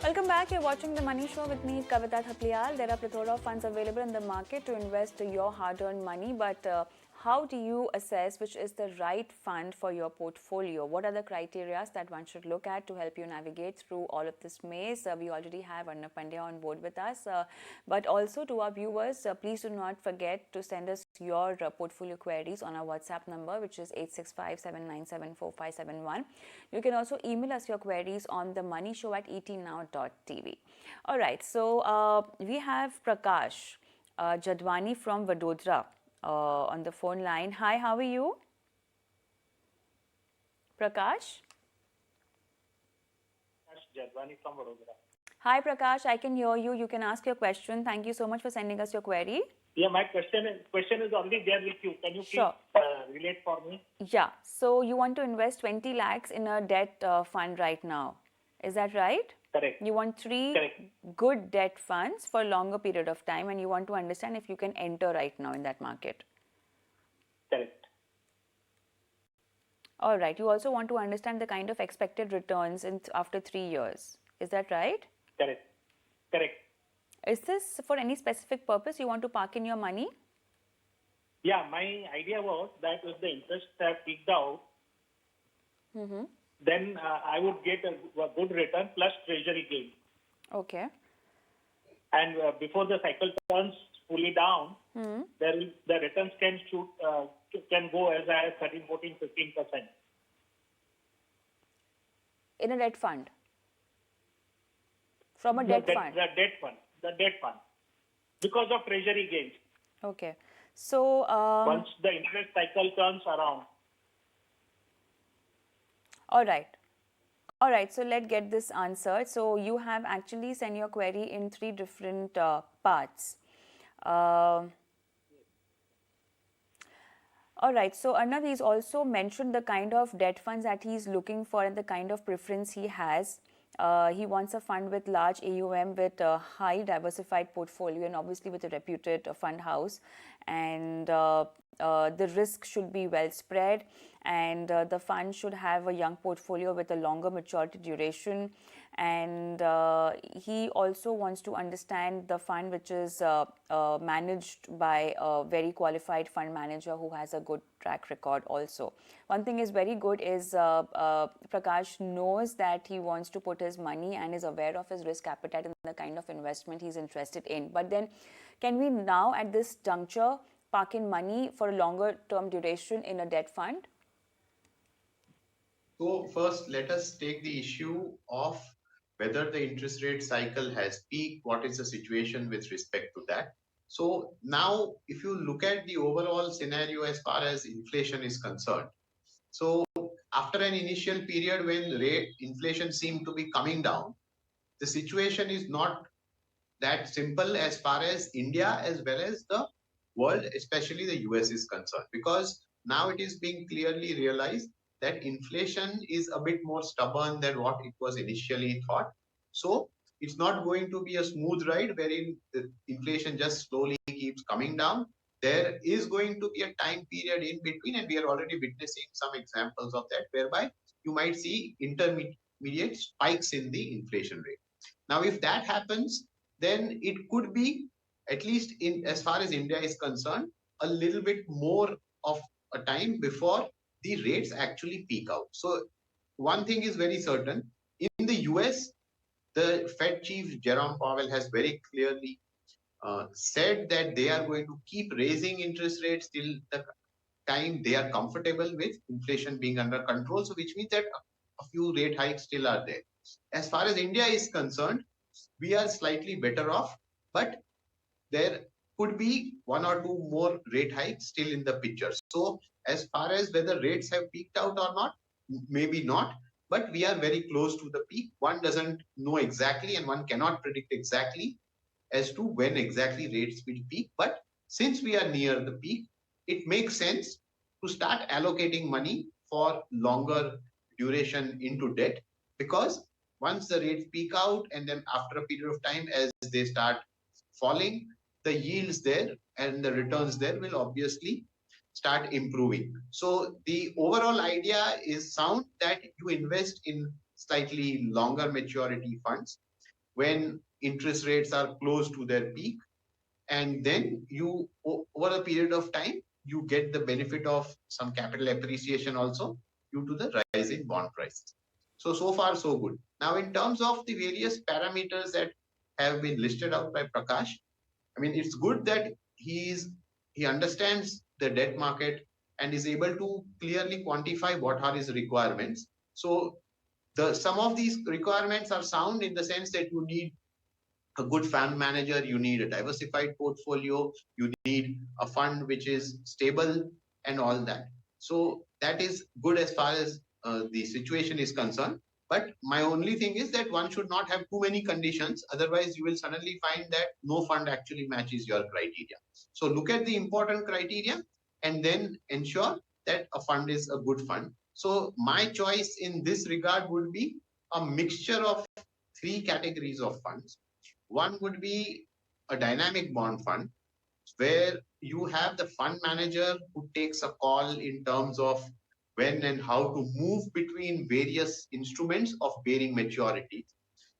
Welcome back. You're watching The Money Show with me, Kavita Thapliyal. There are plethora of funds available in the market to invest your hard-earned money, but how do you assess which is the right fund for your portfolio? What are the criteria that one should look at to help you navigate through all of this maze? We already have Arnab Pandya on board with us, but also to our viewers, please do not forget to send us your portfolio queries on our WhatsApp number, which is 865-797-4571. You can also email us your queries on themoneyshow@etnow.tv. All right, so we have Prakash Jadwani from Vadodara on the phone line. Hi, how are you? Prakash? Jadwani from Vadodara. Hi, Prakash, I can hear you. You can ask your question. Thank you so much for sending us your query. Yeah, my question is already there with you. Can you please relate for me? Yeah, so you want to invest 20 lakhs in a debt fund right now. Is that right? Correct. You want three good debt funds for a longer period of time, and you want to understand if you can enter right now in that market. Correct. All right. You also want to understand the kind of expected returns after 3 years. Is that right? Correct. Correct. Is this for any specific purpose you want to park in your money? Yeah, my idea was that if the interest have peaked out, then I would get a good return plus treasury gain. Okay. And before the cycle turns fully down, the returns can go as high as 13, 14, 15%. In a debt fund? From a debt fund? The debt fund. Because of treasury gains. Okay. So once the interest cycle turns around. All right, so let's get this answered. So you have actually sent your query in 3 different parts. All right, so Arnab, he's also mentioned the kind of debt funds that he's looking for and the kind of preference he has. He wants a fund with large AUM, with a high diversified portfolio, and obviously with a reputed fund house. And the risk should be well spread, and the fund should have a young portfolio with a longer maturity duration. And he also wants to understand the fund which is managed by a very qualified fund manager who has a good track record also. One thing is very good is Prakash knows that he wants to put his money and is aware of his risk appetite and the kind of investment he's interested in. But then can we now at this juncture park in money for a longer term duration in a debt fund? So first, let us take the issue of whether the interest rate cycle has peaked, what is the situation with respect to that. So now, if you look at the overall scenario as far as inflation is concerned, so after an initial period when inflation seemed to be coming down, the situation is not that simple as far as India as well as the world, especially the US, is concerned, because now it is being clearly realized that inflation is a bit more stubborn than what it was initially thought. So it's not going to be a smooth ride wherein the inflation just slowly keeps coming down. There is going to be a time period in between, and we are already witnessing some examples of that, whereby you might see intermediate spikes in the inflation rate. Now, if that happens, then it could be, at least in as far as India is concerned, a little bit more of a time before the rates actually peak out. So one thing is very certain. In the US, the Fed chief Jerome Powell has very clearly said that they are going to keep raising interest rates till the time they are comfortable with inflation being under control. So which means that a few rate hikes still are there. As far as India is concerned, we are slightly better off, but there could be 1 or 2 more rate hikes still in the picture. So as far as whether rates have peaked out or not, maybe not, but we are very close to the peak. One doesn't know exactly, and one cannot predict exactly as to when exactly rates will peak. But since we are near the peak, it makes sense to start allocating money for longer duration into debt, because once the rates peak out and then after a period of time as they start falling, the yields there and the returns there will obviously start improving. So the overall idea is sound, that you invest in slightly longer maturity funds. when interest rates are close to their peak, and then you over a period of time you get the benefit of some capital appreciation also due to the rise in bond prices. So far so good. Now in terms of the various parameters that have been listed out by Prakash, I mean, it's good that he understands the debt market and is able to clearly quantify what are his requirements. So the some of these requirements are sound in the sense that you need a good fund manager, you need a diversified portfolio, you need a fund which is stable and all that. So that is good as far as the situation is concerned. But my only thing is that one should not have too many conditions. Otherwise, you will suddenly find that no fund actually matches your criteria. So look at the important criteria and then ensure that a fund is a good fund. So my choice in this regard would be a mixture of three categories of funds. One would be a dynamic bond fund where you have the fund manager who takes a call in terms of when and how to move between various instruments of varying maturities.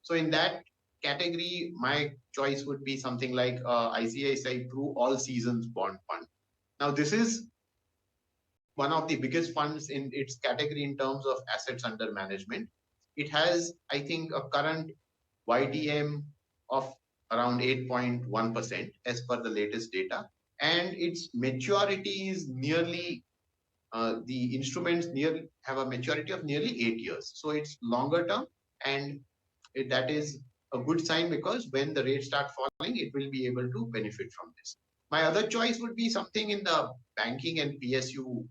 So in that category, my choice would be something like ICICI Pru All Seasons Bond Fund. Now this is one of the biggest funds in its category in terms of assets under management. It has, I think, a current YTM of around 8.1% as per the latest data. And its maturity is nearly, the instruments nearly have a maturity of nearly 8 years. So it's longer term, and that is a good sign because when the rates start falling, it will be able to benefit from this. My other choice would be something in the banking and PSU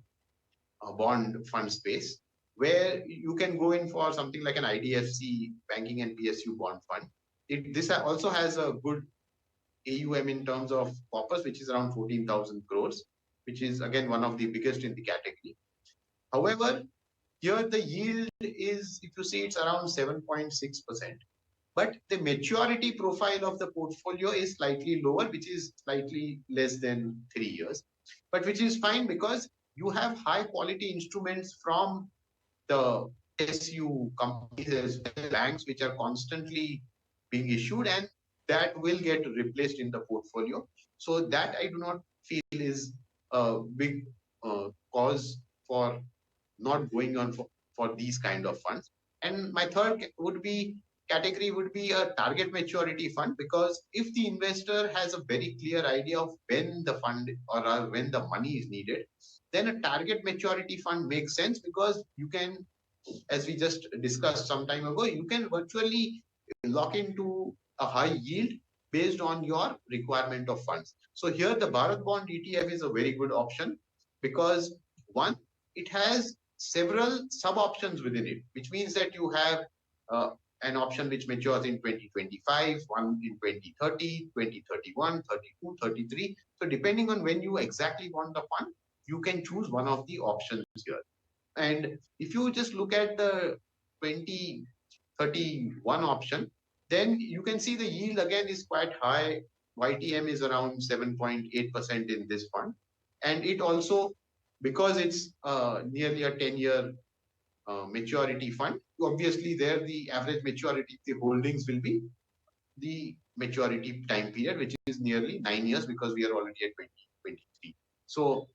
bond fund space, where you can go in for something like an IDFC banking and PSU bond fund. This also has a good AUM in terms of corpus, which is around 14,000 crores, which is again one of the biggest in the category. However, here the yield is, if you see, it's around 7.6%. But the maturity profile of the portfolio is slightly lower, which is slightly less than 3 years, but which is fine because you have high quality instruments from the SU companies as well as banks, which are constantly being issued, and that will get replaced in the portfolio. So that I do not feel is a big cause for not going on for these kind of funds. And my third would be category would be a target maturity fund, because if the investor has a very clear idea of when the fund or when the money is needed, then a target maturity fund makes sense, because you can, as we just discussed some time ago, you can virtually lock into a high yield based on your requirement of funds. So here the Bharat Bond ETF is a very good option because one, it has several sub options within it, which means that you have uh, an option which matures in 2025, one in 2030, 2031, 32, 33. So depending on when you exactly want the fund, you can choose one of the options here. And if you just look at the 2031 option, then you can see the yield again is quite high. YTM is around 7.8% in this fund. And it also, because it's nearly a 10-year maturity fund, obviously there the average maturity, the holdings will be the maturity time period, which is nearly 9 years because we are already at 2023. So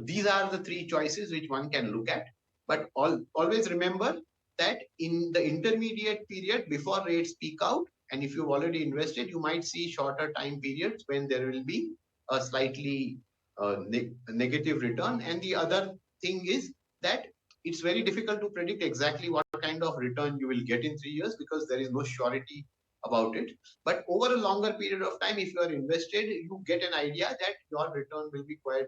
these are the three choices which one can look at. But always remember that in the intermediate period before rates peak out, and if you've already invested, you might see shorter time periods when there will be a slightly negative return. And the other thing is that it's very difficult to predict exactly what kind of return you will get in 3 years because there is no surety about it. But over a longer period of time, if you are invested, you get an idea that your return will be quite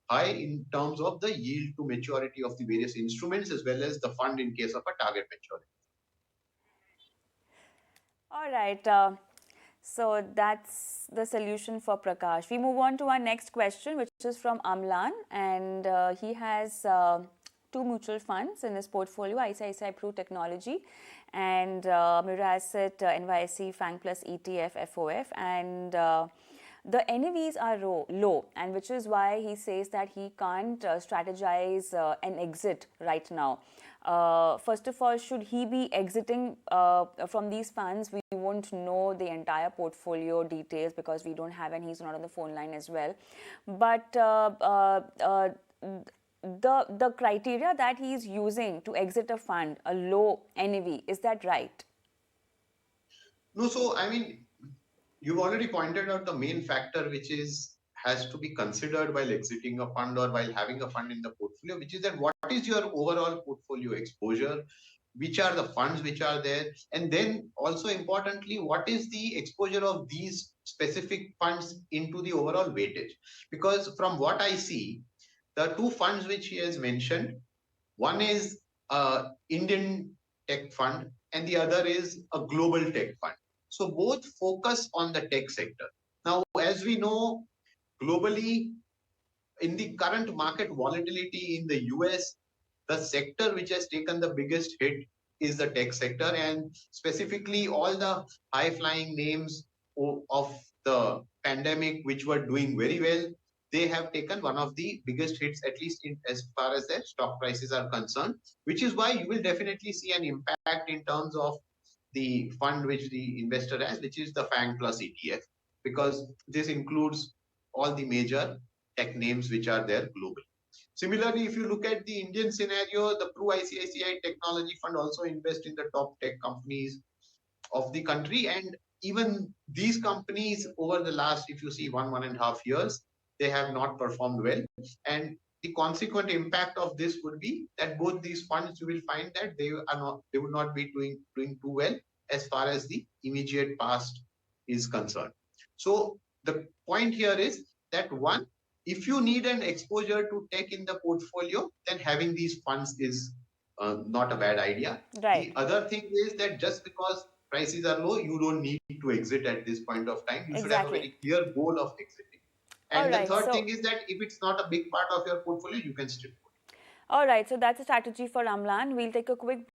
high in terms of the yield to maturity of the various instruments as well as the fund in case of a target maturity. All right. So that's the solution for Prakash. We move on to our next question, which is from Amlan, and he has two mutual funds in his portfolio: ICICI Pru Technology and Mirasit NYSE Fang Plus ETF FOF, and the NAVs are low, and which is why he says that he can't strategize an exit right now. First of all, should he be exiting from these funds? We won't know the entire portfolio details because we don't have, and he's not on the phone line as well. But the criteria that he's using to exit a fund, a low NAV, is that right? No, so I mean, you've already pointed out the main factor which is has to be considered while exiting a fund or while having a fund in the portfolio, which is that what is your overall portfolio exposure, which are the funds which are there, and then also importantly, what is the exposure of these specific funds into the overall weightage. Because from what I see, the two funds which he has mentioned, one is a Indian tech fund and the other is a global tech fund. So both focus on the tech sector. Now, as we know, globally, in the current market volatility in the US, the sector which has taken the biggest hit is the tech sector, and specifically all the high flying names of the pandemic which were doing very well, they have taken one of the biggest hits, at least as far as their stock prices are concerned, which is why you will definitely see an impact in terms of the fund which the investor has, which is the FANG plus ETF, because this includes all the major tech names which are there globally. Similarly, if you look at the Indian scenario, the Pru ICICI Technology Fund also invests in the top tech companies of the country. And even these companies over the last, if you see 1.5 years, they have not performed well. And the consequent impact of this would be that both these funds, you will find that they would not be doing too well as far as the immediate past is concerned. So the point here is that one, if you need an exposure to tech in the portfolio, then having these funds is not a bad idea. Right. The other thing is that just because prices are low, you don't need to exit at this point of time. You should have a Exactly. very clear goal of exiting. All And the right. third So thing is that if it's not a big part of your portfolio, you can still put. all right. So that's a strategy for Amlan. We'll take a quick